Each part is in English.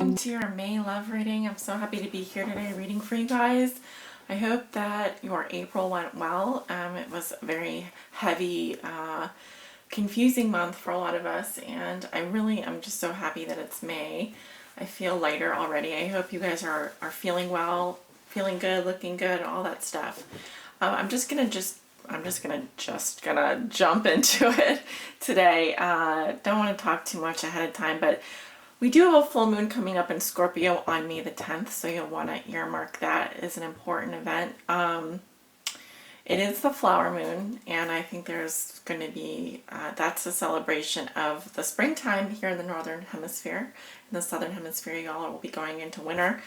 welcome to your May love reading. I'm so happy to be here today reading for you guys. I hope that your April went well. It was a very heavy, confusing month for a lot of us, and I'm just so happy that it's May. I feel lighter already. I hope you guys are feeling well, feeling good, looking good, all that stuff. I'm just gonna jump into it today. Don't want to talk too much ahead of time, but we do have a full moon coming up in Scorpio on May the 10th, so you'll want to earmark that as an important event. It is the flower moon, and I think there's going to be, that's a celebration of the springtime here in the northern hemisphere. In the southern hemisphere, y'all will be going into winter.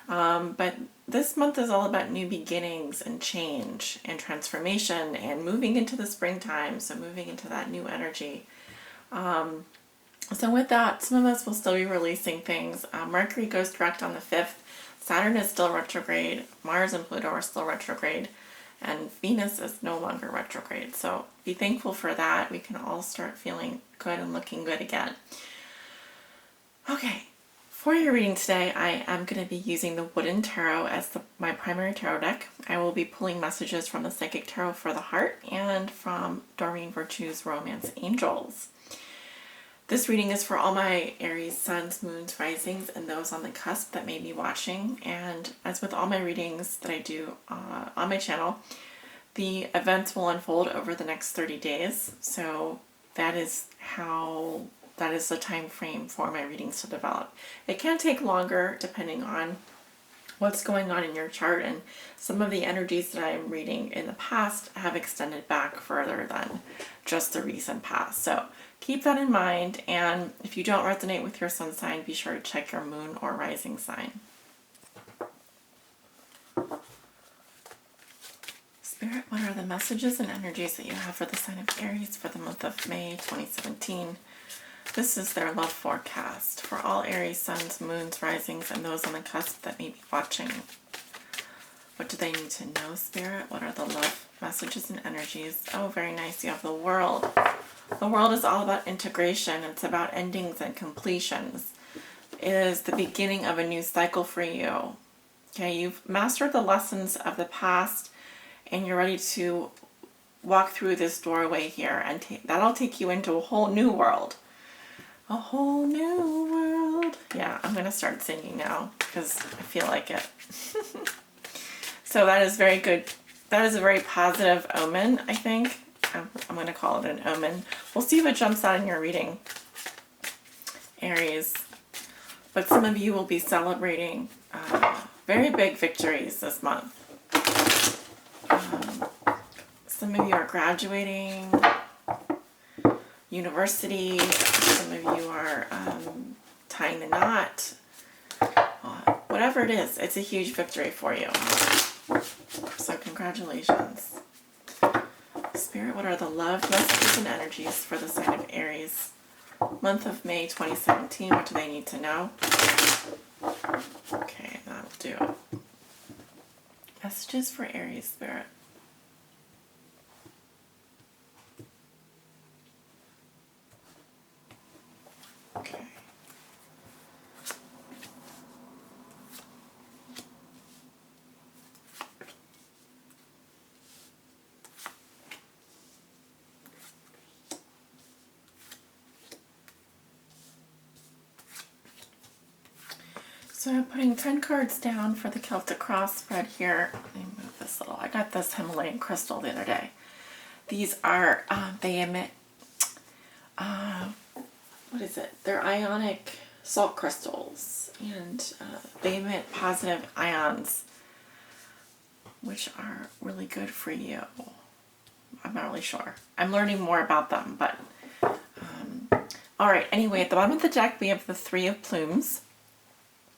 But this month is all about new beginnings and change and transformation and moving into the springtime, so moving into that new energy. So with that, some of us will still be releasing things. Mercury goes direct on the 5th. Saturn is still retrograde. Mars and Pluto are still retrograde. And Venus is no longer retrograde. So be thankful for that. We can all start feeling good and looking good again. Okay, for your reading today, I am going to be using the Wooden Tarot as my primary tarot deck. I will be pulling messages from the Psychic Tarot for the Heart and from Doreen Virtue's Romance Angels. This reading is for all my Aries suns, moons, risings, and those on the cusp that may be watching. And as with all my readings that I do on my channel, the events will unfold over the next 30 days. So that is the time frame for my readings to develop. It can take longer depending on what's going on in your chart, and some of the energies that I'm reading in the past have extended back further than just the recent past. So keep that in mind, and if you don't resonate with your sun sign, be sure to check your moon or rising sign. Spirit, what are the messages and energies that you have for the sign of Aries for the month of May 2017? This is their love forecast for all Aries suns, moons, risings, and those on the cusp that may be watching. What do they need to know, Spirit? What are the love messages and energies? Oh, very nice. You have the World. The World is all about integration. It's about endings and completions. It is the beginning of a new cycle for you. Okay, you've mastered the lessons of the past, and you're ready to walk through this doorway here, and that'll take you into a whole new world. A whole new world. Yeah, I'm going to start singing now because I feel like it. So that is very good. That is a very positive omen, I think. I'm going to call it an omen. We'll see if it jumps out in your reading, Aries. But some of you will be celebrating very big victories this month. Some of you are graduating university. Some of you are tying the knot. Whatever it is, it's a huge victory for you. So congratulations. Spirit, what are the love messages and energies for the sign of Aries? Month of May 2017, what do they need to know? Okay, that'll do it. Messages for Aries, Spirit. Okay. So I'm putting 10 cards down for the Celtic cross spread here. Let me move this little. I got this Himalayan crystal the other day. These are, they emit, what is it? They're ionic salt crystals, and they emit positive ions, which are really good for you. I'm not really sure. I'm learning more about them, but all right. Anyway, at the bottom of the deck, we have the Three of Plumes.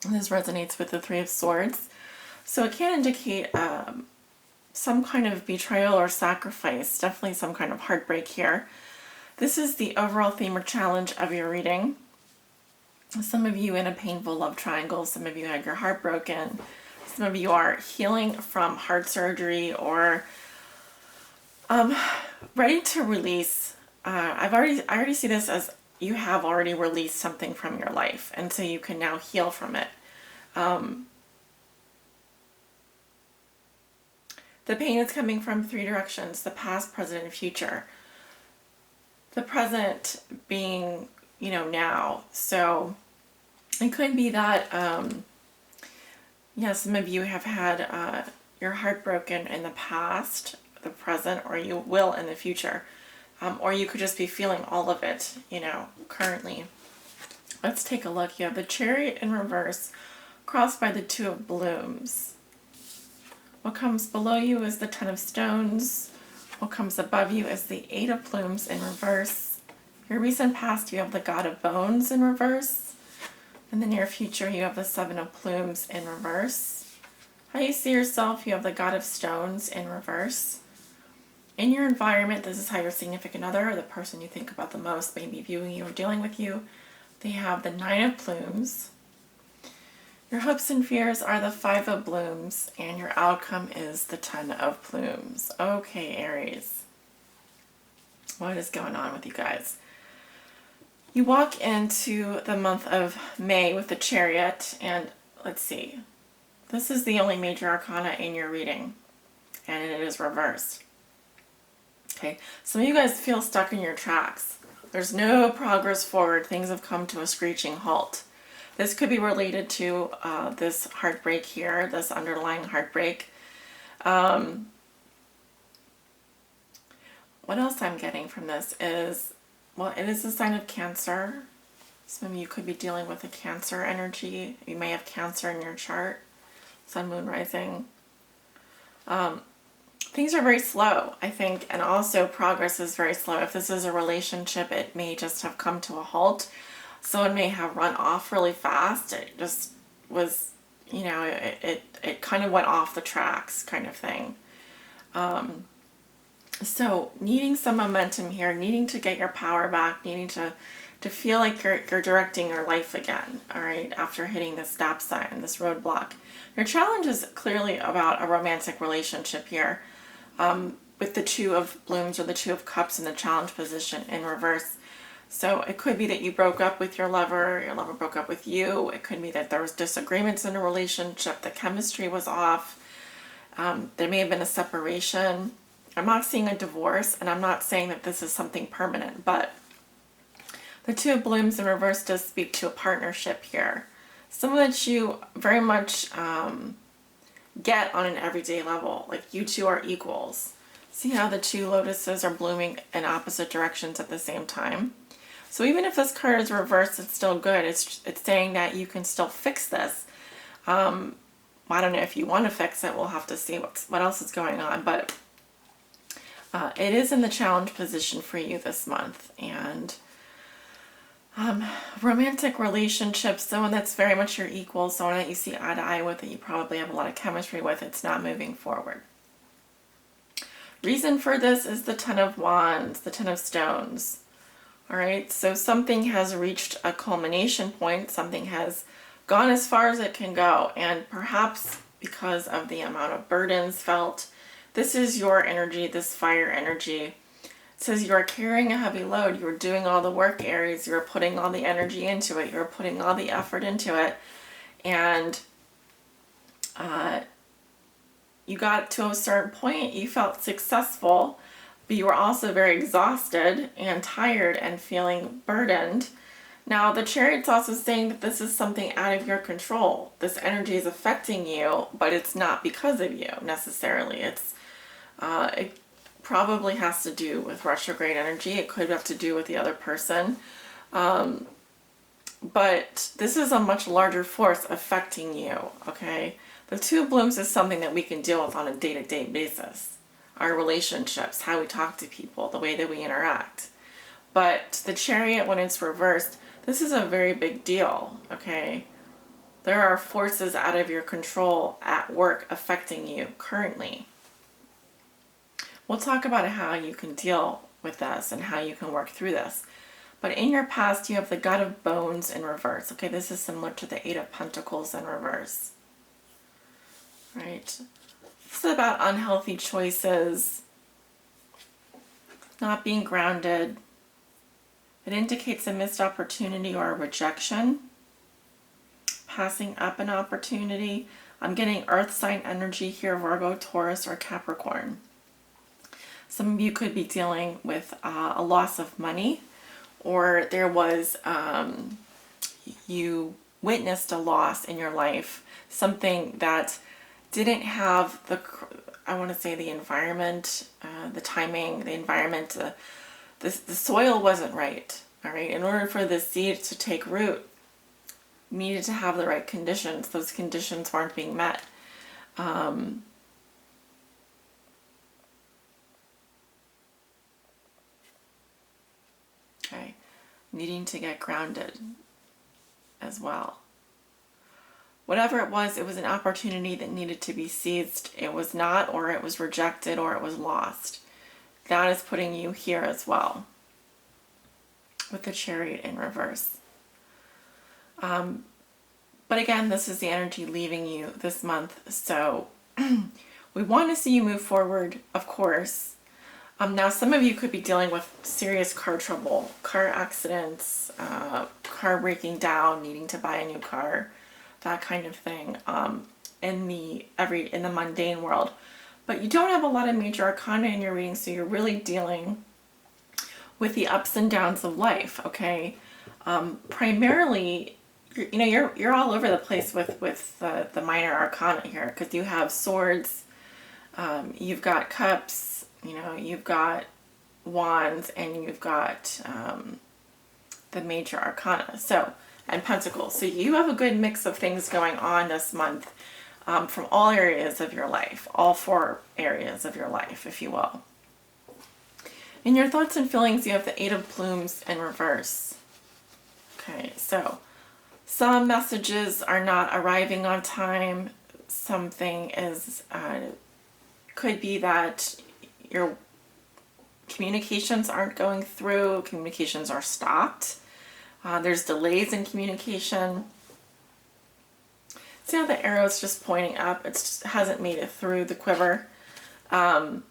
And this resonates with the Three of Swords. So it can indicate some kind of betrayal or sacrifice, definitely some kind of heartbreak here. This is the overall theme or challenge of your reading. Some of you in a painful love triangle, some of you had your heart broken, some of you are healing from heart surgery or ready to release. I already see this as you have already released something from your life, and so you can now heal from it. The pain is coming from three directions: the past, present, and future. The present being, now. So it could be that, some of you have had your heart broken in the past, the present, or you will in the future. Or you could just be feeling all of it, currently. Let's take a look. You have the Chariot in reverse, crossed by the Two of Blooms. What comes below you is the Ten of Stones. What comes above you is the Eight of Plumes in reverse. Your recent past, you have the God of Bones in reverse. In the near future, you have the Seven of Plumes in reverse. How you see yourself, you have the God of Stones in reverse. In your environment, this is how your significant other, or the person you think about the most, may be viewing you or dealing with you. They have the Nine of Plumes. Your hopes and fears are the Five of Blooms, and your outcome is the Ten of Plumes. Okay, Aries. What is going on with you guys? You walk into the month of May with the Chariot, and let's see. This is the only major arcana in your reading, and it is reversed. Okay, some of you guys feel stuck in your tracks. There's no progress forward. Things have come to a screeching halt. This could be related to this heartbreak here, this underlying heartbreak. What else I'm getting from this is, well, it is a sign of Cancer. Some of you could be dealing with a Cancer energy. You may have Cancer in your chart, Sun, Moon, Rising. Things are very slow, I think, and also progress is very slow. If this is a relationship, it may just have come to a halt. Someone may have run off really fast. It just was, it kind of went off the tracks kind of thing. So needing some momentum here, needing to get your power back, needing to feel like you're directing your life again, all right, after hitting this stop sign, this roadblock. Your challenge is clearly about a romantic relationship here, with the Two of Blooms or the Two of Cups in the challenge position in reverse. So it could be that you broke up with your lover broke up with you. It could be that there was disagreements in a relationship, the chemistry was off. There may have been a separation. I'm not seeing a divorce, and I'm not saying that this is something permanent, but the Two of Blooms in reverse does speak to a partnership here. Some that you very much get on an everyday level, like you two are equals. See how the two lotuses are blooming in opposite directions at the same time? So even if this card is reversed, it's still good. It's saying that you can still fix this. I don't know if you want to fix it. We'll have to see what else is going on, but it is in the challenge position for you this month. And romantic relationships, someone that's very much your equal, someone that you see eye to eye with, that you probably have a lot of chemistry with, it's not moving forward. Reason for this is the Ten of Wands, the Ten of Stones. All right, so something has reached a culmination point, something has gone as far as it can go, and perhaps because of the amount of burdens felt, this is your energy, this fire energy. It says you are carrying a heavy load. You are doing all the work, Aries. You're putting all the energy into it. You're putting all the effort into it. And you got to a certain point. You felt successful, but you were also very exhausted and tired and feeling burdened. Now, the Chariot's also saying that this is something out of your control. This energy is affecting you, but it's not because of you necessarily. It probably has to do with retrograde energy. It could have to do with the other person. But this is a much larger force affecting you, okay? The Two of Blooms is something that we can deal with on a day-to-day basis. Our relationships, how we talk to people, the way that we interact. But the Chariot, when it's reversed, this is a very big deal, okay? There are forces out of your control at work affecting you currently. We'll talk about how you can deal with this and how you can work through this. But in your past, you have the God of Bones in reverse. Okay, this is similar to the Eight of Pentacles in reverse. Right? This is about unhealthy choices, not being grounded, It indicates a missed opportunity or a rejection, passing up an opportunity. I'm getting earth sign energy here, Virgo, Taurus, or Capricorn. Some of you could be dealing with a loss of money, or there was, you witnessed a loss in your life, something that didn't have the, I want to say the environment, the timing, the environment, the soil wasn't right. All right. In order for the seed to take root, needed to have the right conditions. Those conditions weren't being met. Okay. Needing to get grounded as well. Whatever it was an opportunity that needed to be seized. It was not, or it was rejected, or it was lost. That is putting you here as well, with the Chariot in reverse. But again, this is the energy leaving you this month. So we want to see you move forward, of course. Now, some of you could be dealing with serious car trouble, car accidents, car breaking down, needing to buy a new car, that kind of thing, in the mundane world. But you don't have a lot of major arcana in your reading, so you're really dealing with the ups and downs of life. Okay, primarily, you're all over the place with the minor arcana here, because you have swords, you've got cups, you've got wands, and you've got the major arcana, and pentacles. So you have a good mix of things going on this month, from all areas of your life, all 4 areas of your life, if you will. In your thoughts and feelings, you have the 8 of Plumes in reverse. Okay, so some messages are not arriving on time. Something is, could be that your communications aren't going through, communications are stopped. There's delays in communication. See how the arrow is just pointing up? It just hasn't made it through the quiver. And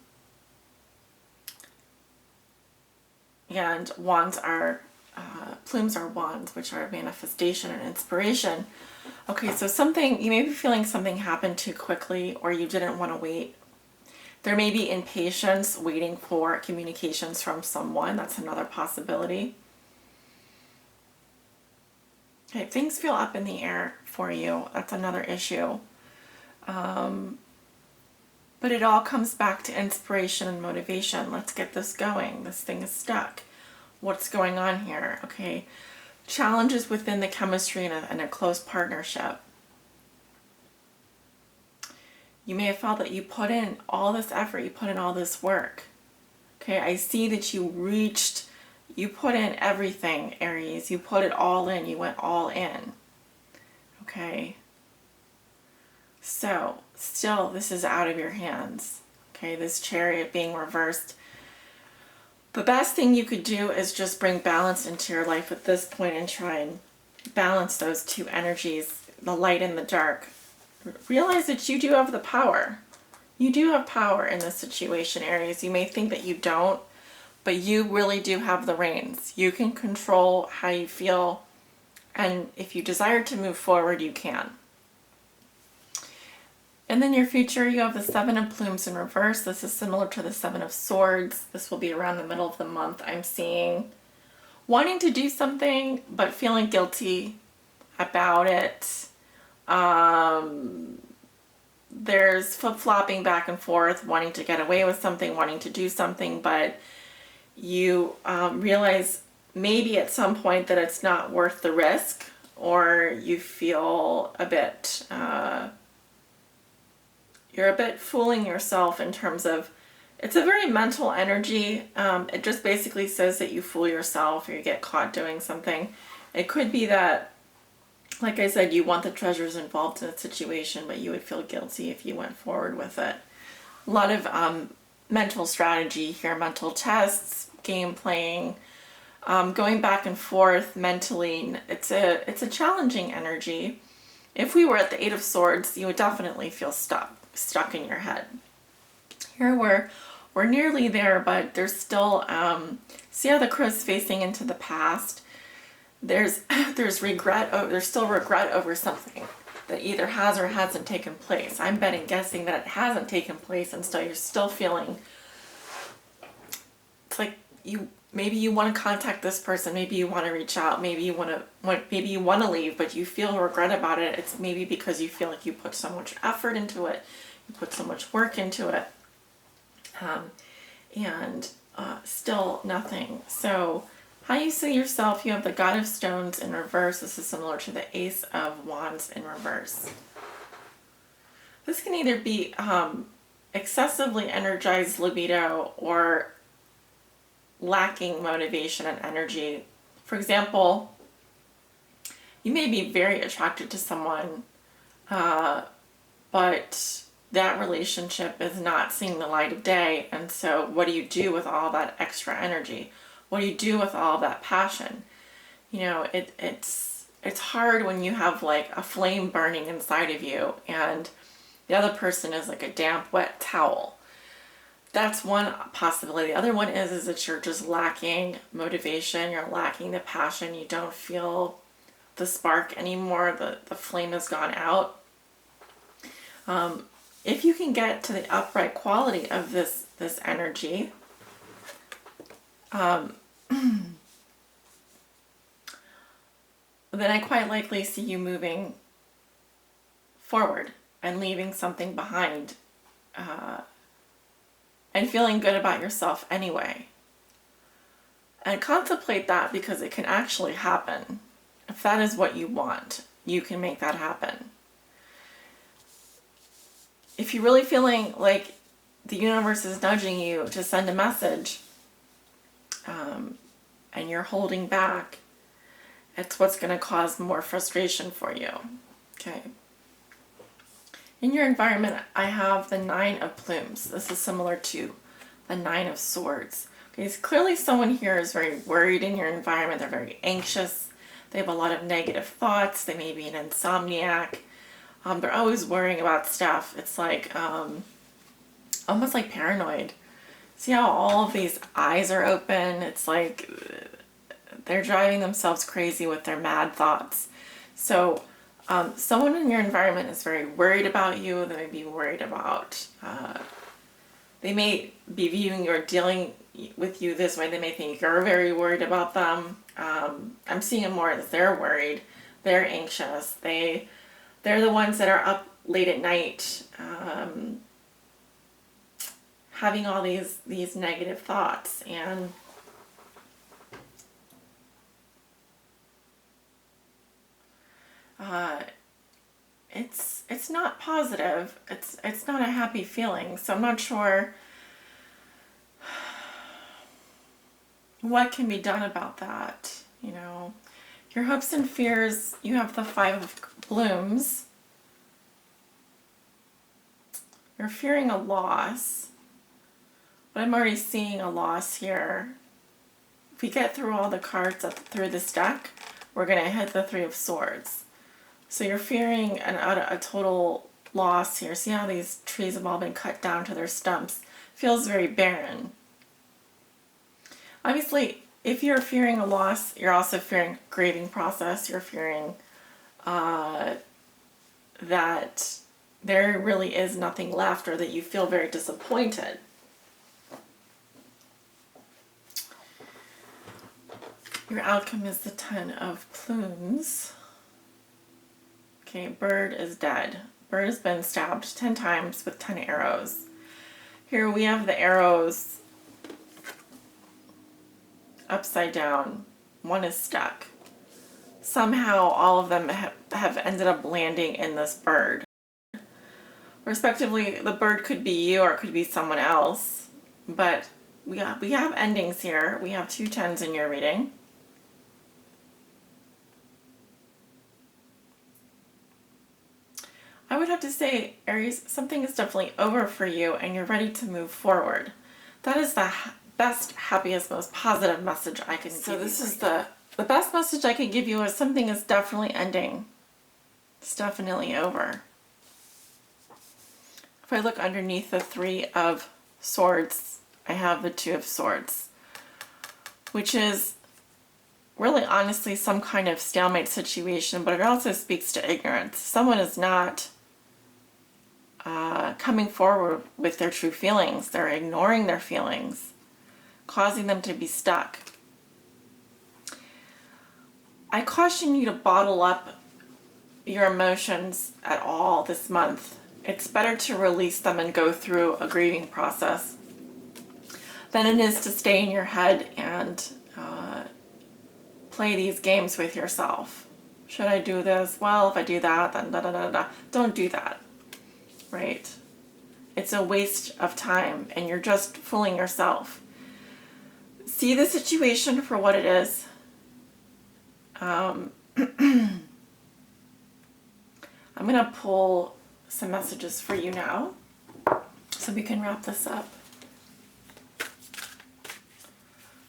wands are, plumes are wands, which are manifestation and inspiration. Okay, so you may be feeling something happened too quickly, or you didn't want to wait. There may be impatience waiting for communications from someone. That's another possibility. Okay, things feel up in the air for you. That's another issue. But it all comes back to inspiration and motivation. Let's get this going. This thing is stuck. What's going on here? Okay, challenges within the chemistry and a close partnership. You may have felt that you put in all this effort, you put in all this work. Okay, I see that you put in everything, Aries. You put it all in. You went all in. Okay. So, still, this is out of your hands. Okay, this Chariot being reversed. The best thing you could do is just bring balance into your life at this point and try and balance those 2 energies, the light and the dark. Realize that you do have the power. You do have power in this situation, Aries. You may think that you don't, but you really do have the reins. You can control how you feel, and if you desire to move forward, you can. And then your future, you have the 7 of Plumes in reverse. This is similar to the 7 of Swords. This will be around the middle of the month, I'm seeing. Wanting to do something, but feeling guilty about it. There's flip-flopping back and forth, wanting to get away with something, wanting to do something, but you realize maybe at some point that it's not worth the risk, or you feel a bit, you're a bit fooling yourself in terms of, it's a very mental energy. It just basically says that you fool yourself or you get caught doing something. It could be that, like I said, you want the treasures involved in the situation, but you would feel guilty if you went forward with it. A lot of mental strategy here, mental tests, game playing, going back and forth mentally. It's a challenging energy. If we were at the 8 of Swords, you would definitely feel stuck in your head. Here we're nearly there, but there's still See how the crow's facing into the past? There's regret. Oh, there's still regret over something that either has or hasn't taken place. I'm betting, guessing that it hasn't taken place, and so you're still feeling. It's like maybe you want to contact this person, maybe you want to reach out, maybe you want to leave, but you feel regret about it. It's maybe because you feel like you put so much effort into it, you put so much work into it, and still nothing. So how you see yourself, you have the God of Stones in reverse. This is similar to the Ace of Wands in reverse. This can either be excessively energized libido or lacking motivation and energy. For example, you may be very attracted to someone, but that relationship is not seeing the light of day. And so what do you do with all that extra energy? What do you do with all that passion? You know, it's hard when you have like a flame burning inside of you and the other person is like a damp, wet towel. That's one possibility. The other one is that you're just lacking motivation, you're lacking the passion, you don't feel the spark anymore, the flame has gone out. If you can get to the upright quality of this energy, then I quite likely see you moving forward and leaving something behind, and feeling good about yourself anyway. And contemplate that, because it can actually happen. If that is what you want, you can make that happen. If you're really feeling like the universe is nudging you to send a message, and you're holding back, it's what's going to cause more frustration for you. Okay. In your environment, I have the Nine of Plumes. This is similar to the Nine of Swords. Okay, so clearly someone here is very worried in your environment. They're very anxious. They have a lot of negative thoughts. They may be an insomniac. They're always worrying about stuff. It's like almost like paranoid. See how all of these eyes are open? It's like they're driving themselves crazy with their mad thoughts. So someone in your environment is very worried about you. They may be worried about, they may be viewing you or dealing with you this way. They may think you're very worried about them. I'm seeing it more as they're worried. They're anxious. They're the ones that are up late at night, having all these negative thoughts, and it's not positive. It's not a happy feeling. So I'm not sure what can be done about that. You know, your hopes and fears. You have the Five of Blooms. You're fearing a loss. But I'm already seeing a loss here. If we get through all the cards through this deck, we're going to hit the Three of Swords. So you're fearing a total loss here. See how these trees have all been cut down to their stumps? Feels very barren. Obviously, if you're fearing a loss, you're also fearing grieving process. You're fearing that there really is nothing left, or that you feel very disappointed. Your outcome is the Ten of Plumes. Okay, bird is dead. Bird has been stabbed 10 times with 10 arrows. Here we have the arrows upside down. One is stuck. Somehow all of them have ended up landing in this bird. Respectively, the bird could be you or it could be someone else. But we have endings here. We have 2 10s in your reading. I would have to say, Aries, something is definitely over for you and you're ready to move forward. That is the best, happiest, most positive message I can give you. So this is the best message I can give you is something is definitely ending. It's definitely over. If I look underneath the Three of Swords, I have the Two of Swords. which is really honestly some kind of stalemate situation, but it also speaks to ignorance. Someone is not coming forward with their true feelings. They're ignoring their feelings, causing them to be stuck. I caution you to bottle up your emotions at all this month. It's better to release them and go through a grieving process than it is to stay in your head and play these games with yourself. Should I do this? Well, if I do that, then da da da da. Don't do that, right? It's a waste of time and you're just fooling yourself. See the situation for what it is. I'm going to pull some messages for you now so we can wrap this up.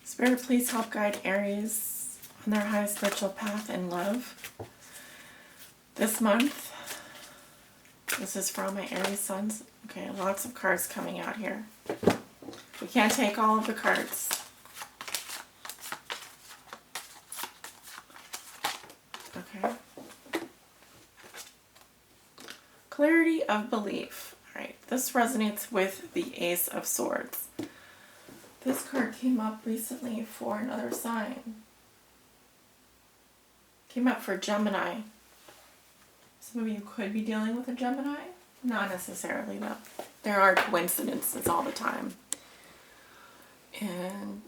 Spirit, please help guide Aries on their highest spiritual path in love this month. This is for all my Aries sons. Okay, lots of cards coming out here. We can't take all of the cards. Okay. Clarity of belief. All right, this resonates with the Ace of Swords. This card came up recently for another sign. Came up for Gemini. Some of you could be dealing with a Gemini. Not necessarily, though. There are coincidences all the time. And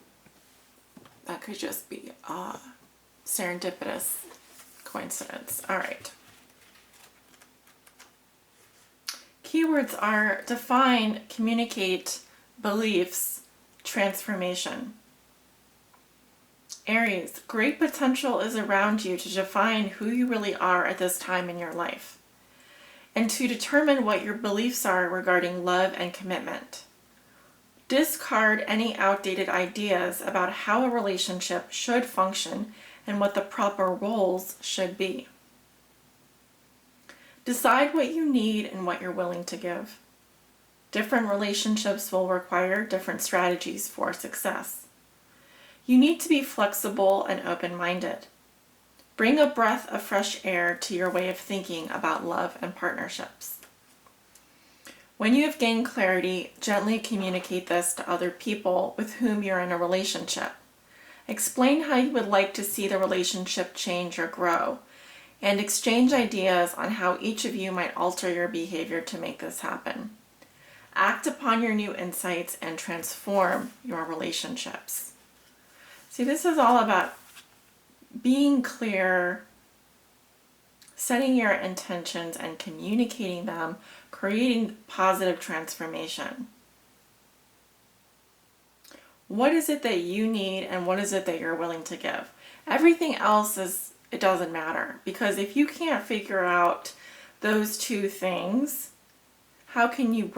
that could just be a serendipitous coincidence. All right. Keywords are define, communicate, beliefs, transformation. Aries, great potential is around you to define who you really are at this time in your life and to determine what your beliefs are regarding love and commitment. Discard any outdated ideas about how a relationship should function and what the proper roles should be. Decide what you need and what you're willing to give. Different relationships will require different strategies for success. You need to be flexible and open-minded. Bring a breath of fresh air to your way of thinking about love and partnerships. When you have gained clarity, gently communicate this to other people with whom you're in a relationship. Explain how you would like to see the relationship change or grow, and exchange ideas on how each of you might alter your behavior to make this happen. Act upon your new insights and transform your relationships. See, this is all about being clear, setting your intentions and communicating them, creating positive transformation. What is it that you need and what is it that you're willing to give? Everything else it doesn't matter, because if you can't figure out those two things, how can you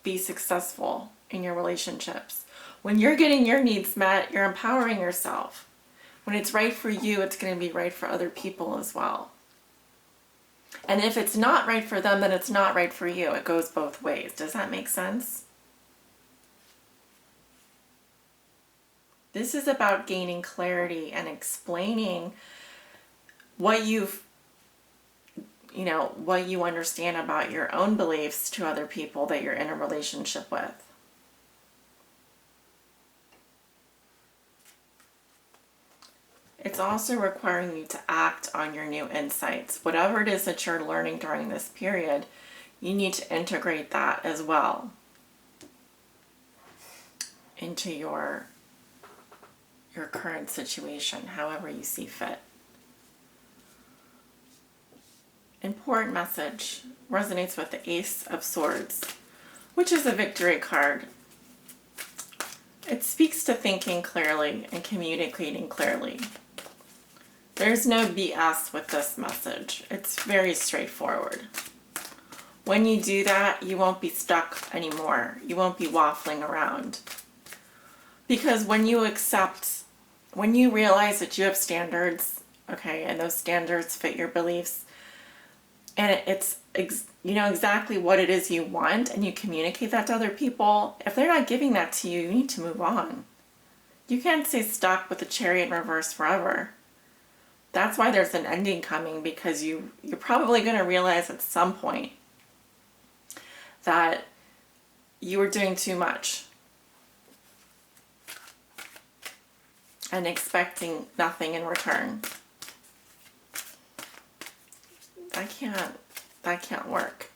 be successful in your relationships? When you're getting your needs met, you're empowering yourself. When it's right for you, it's going to be right for other people as well. And if it's not right for them, then it's not right for you. It goes both ways. Does that make sense? This is about gaining clarity and explaining what you understand about your own beliefs to other people that you're in a relationship with. It's also requiring you to act on your new insights. Whatever it is that you're learning during this period, you need to integrate that as well into your current situation, however you see fit. Important message resonates with the Ace of Swords, which is a victory card. It speaks to thinking clearly and communicating clearly. There's no BS with this message. It's very straightforward. When you do that, you won't be stuck anymore. You won't be waffling around. Because when you realize that you have standards, okay, and those standards fit your beliefs, and you know exactly what it is you want, and you communicate that to other people, if they're not giving that to you, you need to move on. You can't stay stuck with the Chariot in reverse forever. That's why there's an ending coming, because you're probably going to realize at some point that you were doing too much and expecting nothing in return. That can't work.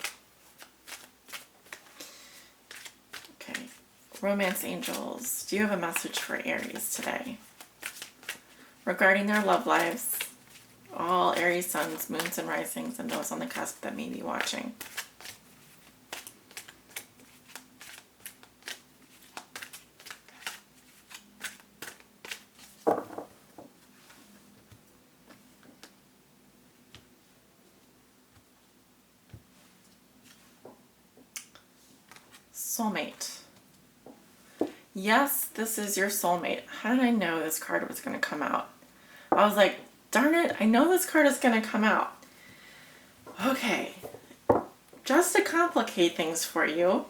Okay. Romance angels, do you have a message for Aries today? Regarding their love lives, all Aries suns, moons, and risings, and those on the cusp that may be watching. Soulmate. Yes, this is your soulmate. How did I know this card was going to come out? I was like, darn it, I know this card is going to come out. Okay, just to complicate things for you,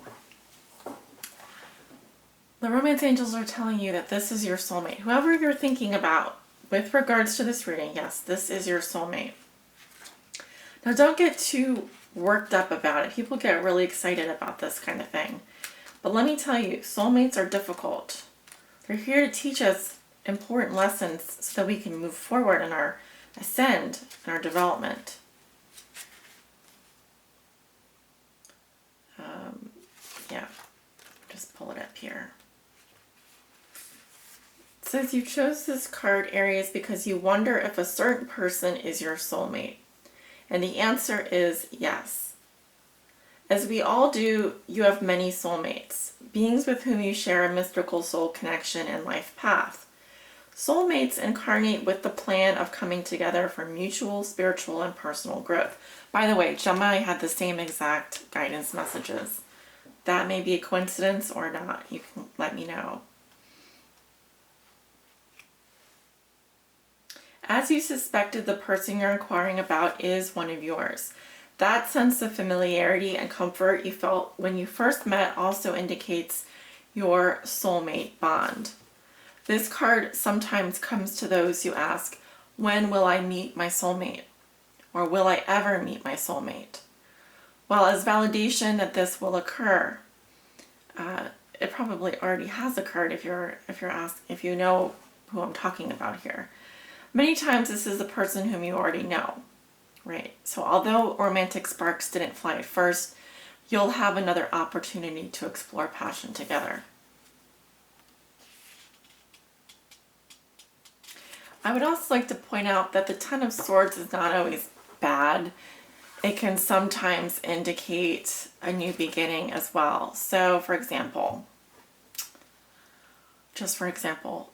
the romance angels are telling you that this is your soulmate. Whoever you're thinking about with regards to this reading, yes, this is your soulmate. Now, don't get too worked up about it. People get really excited about this kind of thing. But let me tell you, soulmates are difficult. They're here to teach us important lessons so that we can move forward in our ascend and our development. Yeah, just pull it up here. It says you chose this card, Aries, because you wonder if a certain person is your soulmate. And the answer is yes. As we all do, you have many soulmates, beings with whom you share a mystical soul connection and life path. Soulmates incarnate with the plan of coming together for mutual spiritual and personal growth. By the way, Gemini had the same exact guidance messages. That may be a coincidence or not. You can let me know. As you suspected, the person you're inquiring about is one of yours. That sense of familiarity and comfort you felt when you first met also indicates your soulmate bond. This card sometimes comes to those who ask, when will I meet my soulmate? Or will I ever meet my soulmate? Well, as validation that this will occur, it probably already has occurred if you know who I'm talking about here. Many times this is the person whom you already know, right? So although romantic sparks didn't fly at first, you'll have another opportunity to explore passion together. I would also like to point out that the Ten of Swords is not always bad. It can sometimes indicate a new beginning as well. So for example,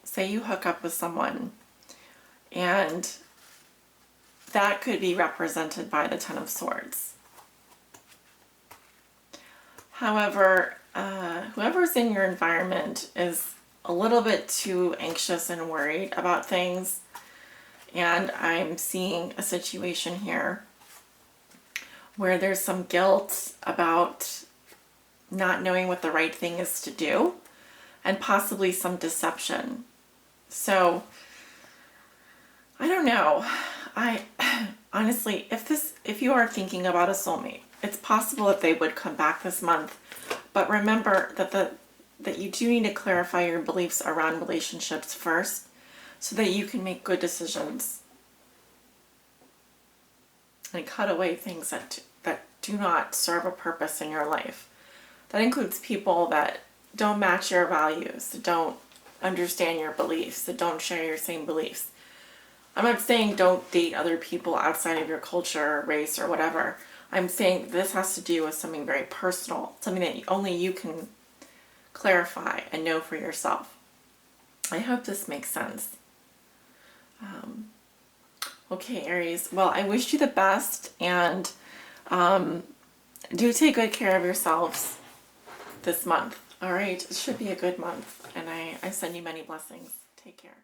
say you hook up with someone and that could be represented by the Ten of Swords. However, whoever's in your environment is a little bit too anxious and worried about things. And I'm seeing a situation here where there's some guilt about not knowing what the right thing is to do, and possibly some deception. So I don't know. I honestly, if you are thinking about a soulmate, it's possible that they would come back this month. But remember that you do need to clarify your beliefs around relationships first, so that you can make good decisions and cut away things that do not serve a purpose in your life. That includes people that don't match your values, that don't understand your beliefs, that don't share your same beliefs. I'm not saying don't date other people outside of your culture, or race, or whatever. I'm saying this has to do with something very personal, something that only you can clarify and know for yourself. I hope this makes sense. Okay, Aries. Well, I wish you the best, and do take good care of yourselves this month. All right, it should be a good month, and I send you many blessings. Take care.